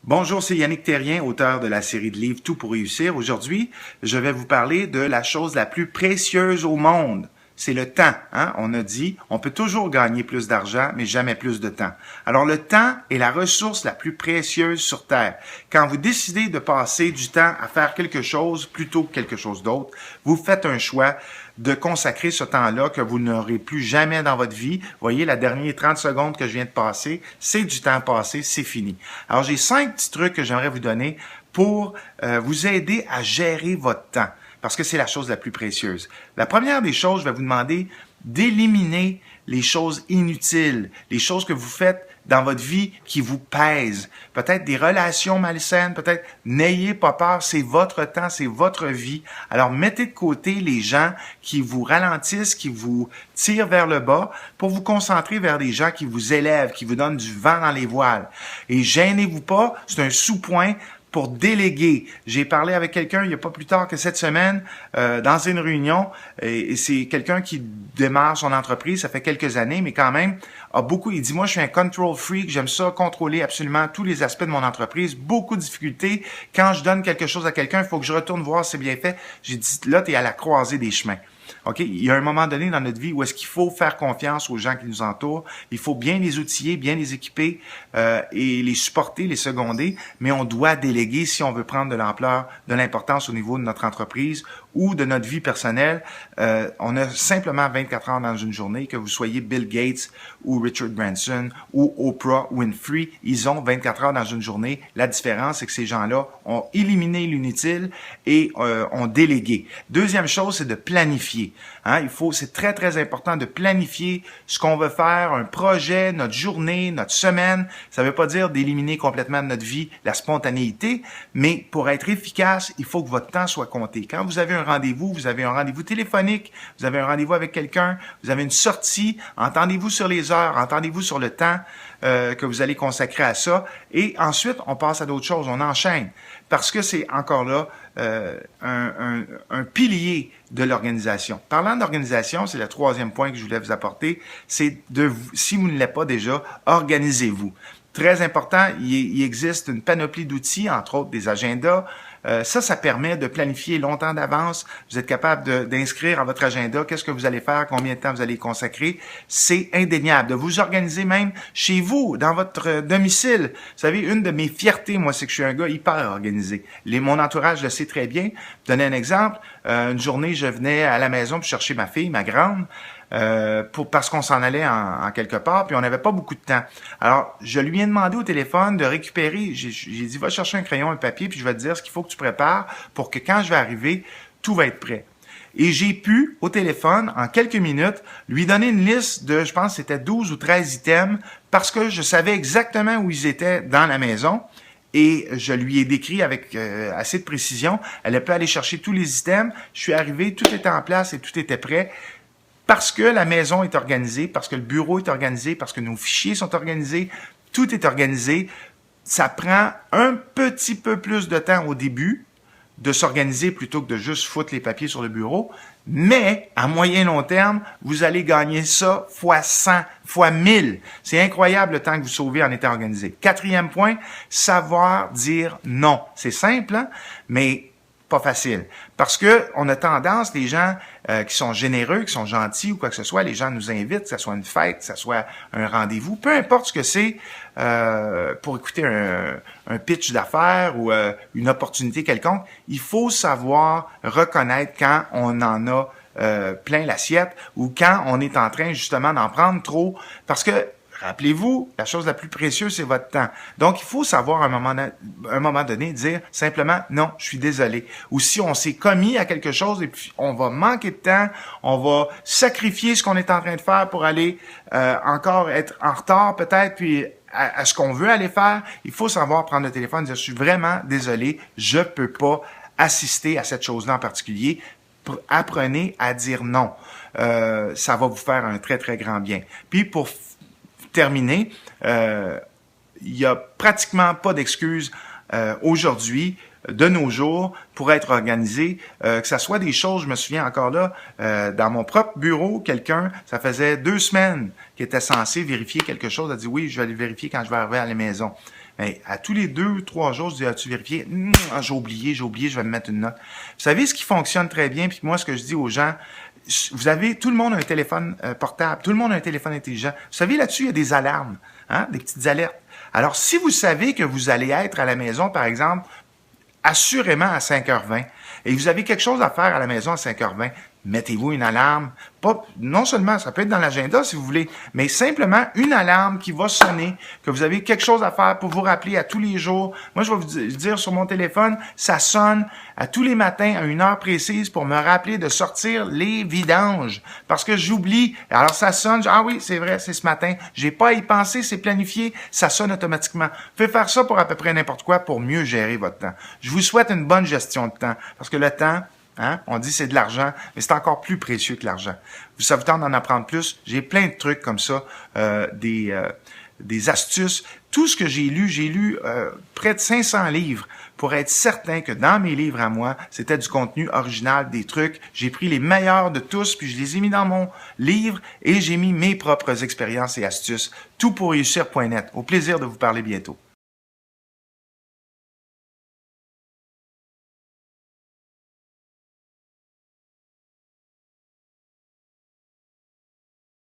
Bonjour, c'est Yannick Terrien, auteur de la série de livres Tout pour réussir. Aujourd'hui, je vais vous parler de la chose la plus précieuse au monde. C'est le temps. On a dit, on peut toujours gagner plus d'argent, mais jamais plus de temps. Alors, le temps est la ressource la plus précieuse sur Terre. Quand vous décidez de passer du temps à faire quelque chose plutôt que quelque chose d'autre, vous faites un choix de consacrer ce temps-là que vous n'aurez plus jamais dans votre vie. Vous voyez, la dernière 30 secondes que je viens de passer, c'est du temps passé, c'est fini. Alors, j'ai 5 petits trucs que j'aimerais vous donner pour vous aider à gérer votre temps, parce que c'est la chose la plus précieuse. La première des choses, je vais vous demander d'éliminer les choses inutiles, les choses que vous faites dans votre vie qui vous pèsent. Peut-être des relations malsaines, peut-être n'ayez pas peur, c'est votre temps, c'est votre vie. Alors mettez de côté les gens qui vous ralentissent, qui vous tirent vers le bas pour vous concentrer vers des gens qui vous élèvent, qui vous donnent du vent dans les voiles. Et gênez-vous pas, c'est un sous-point pour déléguer. J'ai parlé avec quelqu'un il n'y a pas plus tard que cette semaine dans une réunion et c'est quelqu'un qui démarre son entreprise, ça fait quelques années, mais quand même il dit, moi je suis un control freak, j'aime ça contrôler absolument tous les aspects de mon entreprise, beaucoup de difficultés. Quand je donne quelque chose à quelqu'un, il faut que je retourne voir si c'est bien fait. J'ai dit, là, tu es à la croisée des chemins. OK? Il y a un moment donné dans notre vie où est-ce qu'il faut faire confiance aux gens qui nous entourent. Il faut bien les outiller, bien les équiper et les supporter, les seconder, mais on doit déléguer si on veut prendre de l'ampleur, de l'importance au niveau de notre entreprise ou de notre vie personnelle. On a simplement 24 heures dans une journée, que vous soyez Bill Gates ou Richard Branson ou Oprah Winfrey, ils ont 24 heures dans une journée. La différence, c'est que ces gens-là ont éliminé l'inutile et ont délégué. Deuxième chose, c'est de planifier. C'est très, très important de planifier ce qu'on veut faire, un projet, notre journée, notre semaine. Ça ne veut pas dire d'éliminer complètement de notre vie la spontanéité, mais pour être efficace, il faut que votre temps soit compté. Quand vous avez un rendez-vous, vous avez un rendez-vous téléphonique, vous avez un rendez-vous avec quelqu'un, vous avez une sortie, entendez-vous sur les heures, entendez-vous sur le temps que vous allez consacrer à ça. Et ensuite, on passe à d'autres choses, on enchaîne. Parce que c'est encore là un pilier de l'organisation. Parlant d'organisation, c'est le troisième point que je voulais vous apporter, c'est si vous ne l'êtes pas déjà, organisez-vous. Très important, il existe une panoplie d'outils, entre autres des agendas. Ça permet de planifier longtemps d'avance. Vous êtes capable d'inscrire à votre agenda qu'est-ce que vous allez faire, combien de temps vous allez y consacrer. C'est indéniable. De vous organiser même chez vous, dans votre domicile. Vous savez, une de mes fiertés, moi, c'est que je suis un gars hyper organisé. Mon entourage le sait très bien. Je vais donner un exemple. Une journée, je venais à la maison pour chercher ma fille, ma grande. Parce qu'on s'en allait en quelque part, puis on n'avait pas beaucoup de temps. Alors, je lui ai demandé au téléphone de récupérer, j'ai dit, va chercher un crayon, un papier, puis je vais te dire ce qu'il faut que tu prépares pour que quand je vais arriver, tout va être prêt. Et j'ai pu, au téléphone, en quelques minutes, lui donner une liste de, je pense que c'était 12 ou 13 items, parce que je savais exactement où ils étaient dans la maison. Et je lui ai décrit avec assez de précision. Elle a pu aller chercher tous les items. Je suis arrivé, tout était en place et tout était prêt. Parce que la maison est organisée, parce que le bureau est organisé, parce que nos fichiers sont organisés, tout est organisé. Ça prend un petit peu plus de temps au début de s'organiser plutôt que de juste foutre les papiers sur le bureau. Mais, à moyen long terme, vous allez gagner ça fois 100, fois 1000. C'est incroyable le temps que vous sauvez en étant organisé. Quatrième point, savoir dire non. C'est simple, mais pas facile. Parce que on a tendance, les gens qui sont généreux, qui sont gentils ou quoi que ce soit, les gens nous invitent, que ce soit une fête, que ce soit un rendez-vous, peu importe ce que c'est, pour écouter un pitch d'affaires ou une opportunité quelconque, il faut savoir reconnaître quand on en a plein l'assiette ou quand on est en train justement d'en prendre trop, parce que rappelez-vous, la chose la plus précieuse, c'est votre temps. Donc, il faut savoir à un moment donné dire simplement « Non, je suis désolé ». Ou si on s'est commis à quelque chose et puis on va manquer de temps, on va sacrifier ce qu'on est en train de faire pour aller encore être en retard peut-être, puis à ce qu'on veut aller faire, il faut savoir prendre le téléphone et dire « Je suis vraiment désolé, je peux pas assister à cette chose-là en particulier ». Apprenez à dire non. Ça va vous faire un très, très grand bien. Puis, pour terminé, il n'y a pratiquement pas d'excuses aujourd'hui, de nos jours, pour être organisé, que ça soit des choses, je me souviens encore là, dans mon propre bureau, quelqu'un, ça faisait 2 semaines qu'il était censé vérifier quelque chose, a dit oui, je vais aller vérifier quand je vais arriver à la maison. Mais à tous les 2 ou 3 jours, je dis, as-tu vérifié? J'ai oublié, je vais me mettre une note. Vous savez ce qui fonctionne très bien, puis moi, ce que je dis aux gens, tout le monde a un téléphone portable, tout le monde a un téléphone intelligent. Vous savez, là-dessus, il y a des alarmes, hein, des petites alertes. Alors, si vous savez que vous allez être à la maison, par exemple, assurément à 5h20, et vous avez quelque chose à faire à la maison à 5h20, mettez-vous une alarme. Non seulement, ça peut être dans l'agenda si vous voulez, mais simplement une alarme qui va sonner, que vous avez quelque chose à faire pour vous rappeler à tous les jours. Moi, je vais vous dire sur mon téléphone, ça sonne à tous les matins à une heure précise pour me rappeler de sortir les vidanges. Parce que j'oublie. Alors, ça sonne. Ah oui, c'est vrai, c'est ce matin. J'ai pas à y penser, c'est planifié. Ça sonne automatiquement. Vous pouvez faire ça pour à peu près n'importe quoi pour mieux gérer votre temps. Je vous souhaite une bonne gestion de temps. Parce que le temps, hein? On dit c'est de l'argent, mais c'est encore plus précieux que l'argent. Ça vous tente d'en apprendre plus? J'ai plein de trucs comme ça, des astuces. Tout ce que j'ai lu près de 500 livres pour être certain que dans mes livres à moi, c'était du contenu original, des trucs. J'ai pris les meilleurs de tous, puis je les ai mis dans mon livre et j'ai mis mes propres expériences et astuces. Toutpourréussir.net. Au plaisir de vous parler bientôt.